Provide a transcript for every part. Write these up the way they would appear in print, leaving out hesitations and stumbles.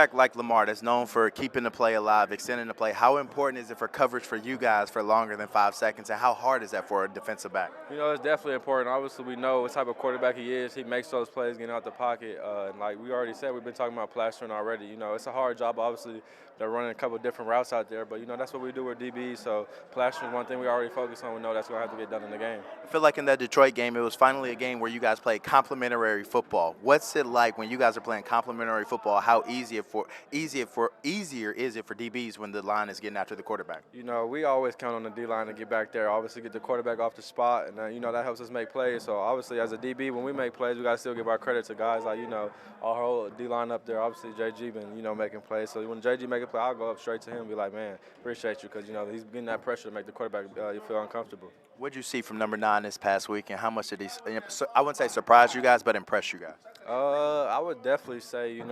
Like Lamar, that's known for keeping the play alive, extending the play. How important is it for coverage for you guys for longer than 5 seconds, and how hard is that for a defensive back? It's definitely important. Obviously, we know what type of quarterback he is. He makes those plays getting out the pocket. And like we already said, we've been talking about plastering already. It's a hard job. Obviously, they're running a couple of different routes out there, but that's what we do with DBs. So plastering is one thing we already focus on. We know that's going to have to get done in the game. I feel like in that Detroit game, it was finally a game where you guys played complementary football. What's it like when you guys are playing complementary football? How easier is it for DBs when the line is getting after the quarterback? We always count on the D line to get back there. Obviously, get the quarterback off the spot, and that helps us make plays. So obviously, as a DB, when we make plays, we got to still give our credit to guys like our whole D line up there. Obviously, JG been making plays. So when JG make a play, I'll go up straight to him and be like, man, appreciate you, because he's getting that pressure to make the quarterback feel uncomfortable. What did you see from number 9 this past week, and how much did he, I wouldn't say surprise you guys, but impress you guys? I would definitely say,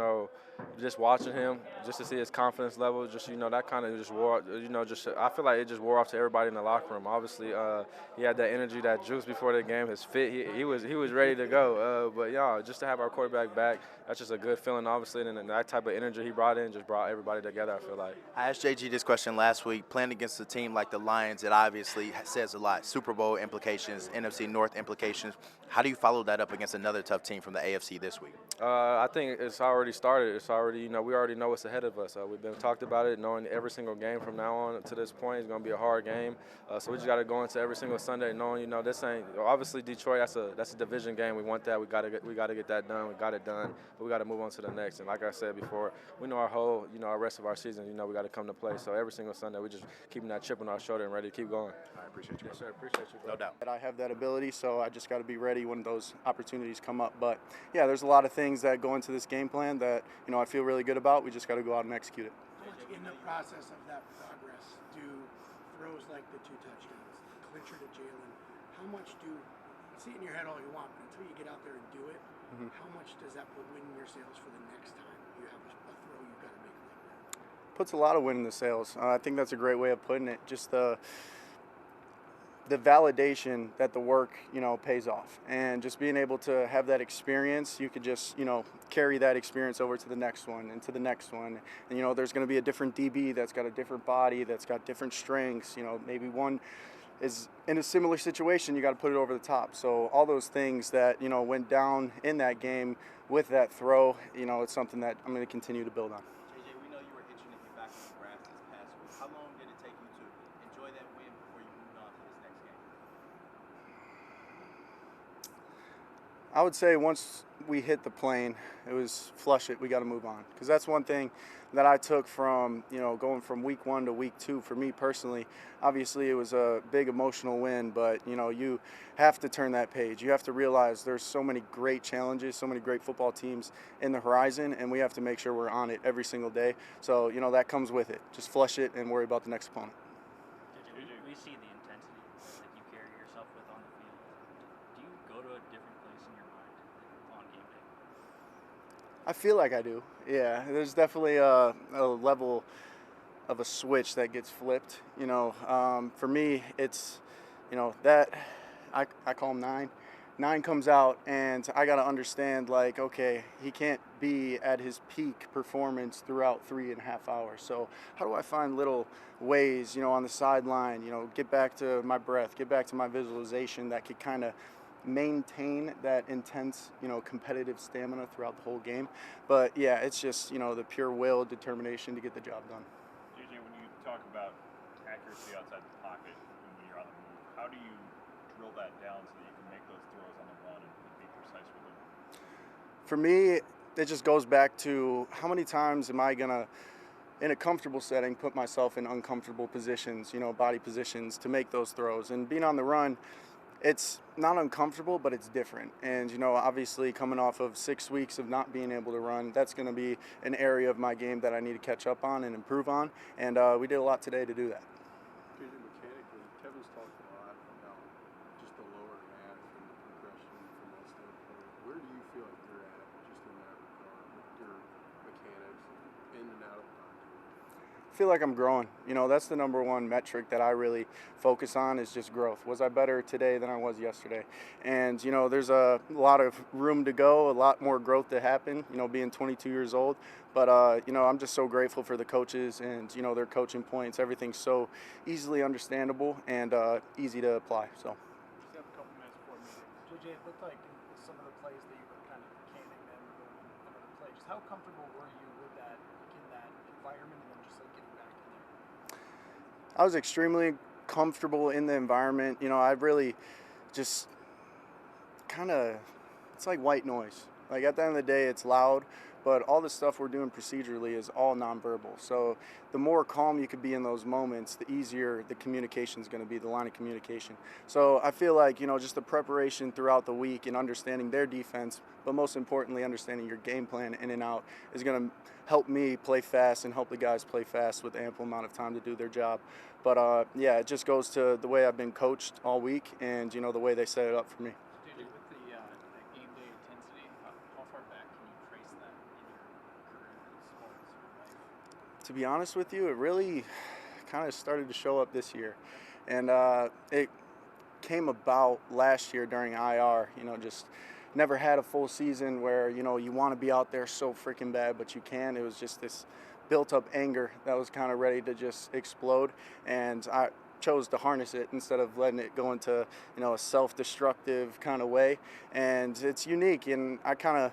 just watching him, just to see his confidence level, just that kind of just wore, I feel like it just wore off to everybody in the locker room. Obviously, he had that energy, that juice before the game, his fit, he was ready to go. But yeah, just to have our quarterback back, that's just a good feeling. Obviously, and that type of energy he brought in just brought everybody together, I feel like. I asked JG this question last week. Playing against a team like the Lions, it obviously says a lot. Super Bowl implications, NFC North implications. How do you follow that up against another tough team from the AFC this week? I think it's already started. It's already, we already know what's ahead of us. We've been talked about it, knowing every single game from now on to this point is going to be a hard game. So we just got to go into every single Sunday knowing, this ain't obviously Detroit. That's a division game. We want that. We got to get that done. We got it done, but we got to move on to the next. And like I said before, we know our whole, our rest of our season. We got to come to play. So every single Sunday, we just keeping that chip on our shoulder and ready to keep going. I appreciate you. Yes, sir. Appreciate you, bro. No doubt. I have that ability, so I just got to be ready when those opportunities come up. But yeah, there's a lot of things that go into this game plan that I feel really good about. We just got to go out and execute it. In the process of that progress, do throws like the 2 touchdowns, the clincher to Jalen, how much do see it in your head all you want, but until you get out there and do it, how much does that put wind in your sails for the next time you have a throw you've got to make like that? Puts a lot of wind in the sails. I think that's a great way of putting it. Just the validation that the work pays off, and just being able to have that experience, you could just carry that experience over to the next one and to the next one. And there's going to be a different DB that's got a different body, that's got different strengths. Maybe one is in a similar situation, you got to put it over the top. So all those things that went down in that game with that throw, it's something that I'm going to continue to build on. JJ, we know you were itching to get back on the grass this past week. How long did it take you to enjoy that win before you moved on to this next game? I would say once we hit the plane, it was flush it, we got to move on. Because that's one thing that I took from, going from week 1 to week 2 for me personally. Obviously, it was a big emotional win, but, you have to turn that page. You have to realize there's so many great challenges, so many great football teams in the horizon, and we have to make sure we're on it every single day. So, that comes with it. Just flush it and worry about the next opponent. We see the intensity that you carry yourself with on the field. Do you go to a different place in your mind on game day? I feel like I do. Yeah, there's definitely a level of a switch that gets flipped. For me, it's, that I call him 9. 9 comes out, and I got to understand, like, okay, he can't be at his peak performance throughout 3.5 hours. So how do I find little ways, on the sideline, get back to my breath, get back to my visualization that could kind of maintain that intense, competitive stamina throughout the whole game. But yeah, it's just, the pure will, determination to get the job done. JJ, when you talk about accuracy outside the pocket when you're on the move, how do you drill that down so that you can make those throws on the run and be precise with them? For me, it just goes back to how many times am I going to, in a comfortable setting, put myself in uncomfortable positions, body positions to make those throws. And being on the run, it's not uncomfortable, but it's different. And, obviously coming off of 6 weeks of not being able to run, that's going to be an area of my game that I need to catch up on and improve on. And we did a lot today to do that. Mechanically, Kevin's talked a lot about just the lower half and the progression from that standpoint. Where do you feel like you're at just in that regard with your mechanics and in and out of the pocket? feel like I'm growing. You know, that's the number one metric that I really focus on is just growth. Was I better today than I was yesterday? And, you know, there's a lot of room to go, a lot more growth to happen, you know, being 22 years old. But, you know, I'm just so grateful for the coaches and, you know, their coaching points. Everything's so easily understandable and easy to apply. So. Just have a couple minutes before meeting. JJ, it looked like in some of the plays that you were kind of canning them or going another play. Just how comfortable were you with that, in that environment, and then just like getting back in there? I was extremely comfortable in the environment. You know, I really just kind of, it's like white noise. Like at the end of the day, it's loud, but all the stuff we're doing procedurally is all nonverbal. So the more calm you could be in those moments, the easier the communication is going to be, the line of communication. So I feel like, you know, just the preparation throughout the week and understanding their defense, but most importantly, understanding your game plan in and out is going to help me play fast and help the guys play fast with ample amount of time to do their job. But yeah, it just goes to the way I've been coached all week and, you know, the way they set it up for me. JJ, with the game day intensity, how far back can you trace that in your career in sports or life? To be honest with you, it really kind of started to show up this year. And it came about last year during IR, you know, just never had a full season where, you know, you want to be out there so freaking bad, but you can. It was just this built up anger that was kind of ready to just explode. And I chose to harness it instead of letting it go into, you know, a self-destructive kind of way. And it's unique. And I kind of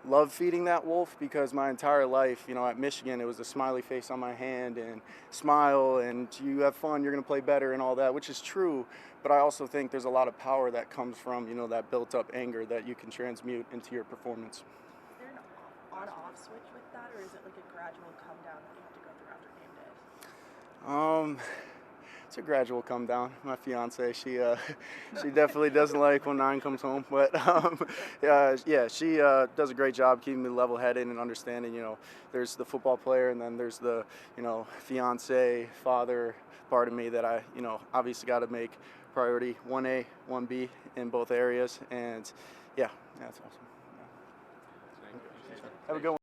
love feeding that wolf because my entire life, you know, at Michigan, it was a smiley face on my hand and smile and you have fun, you're going to play better and all that, which is true. But I also think there's a lot of power that comes from, you know, that built up anger that you can transmute into your performance. Is there an on-off switch with that, or is it like a gradual come down that you have to go through after game day? It's a gradual come down. My fiance, she definitely doesn't like when 9 comes home, but yeah, she does a great job keeping me level-headed and understanding. You know, there's the football player, and then there's the, you know, fiance, father part of me that I, you know, obviously got to make priority 1A, 1B in both areas, and yeah, that's awesome. Yeah. Have a good one.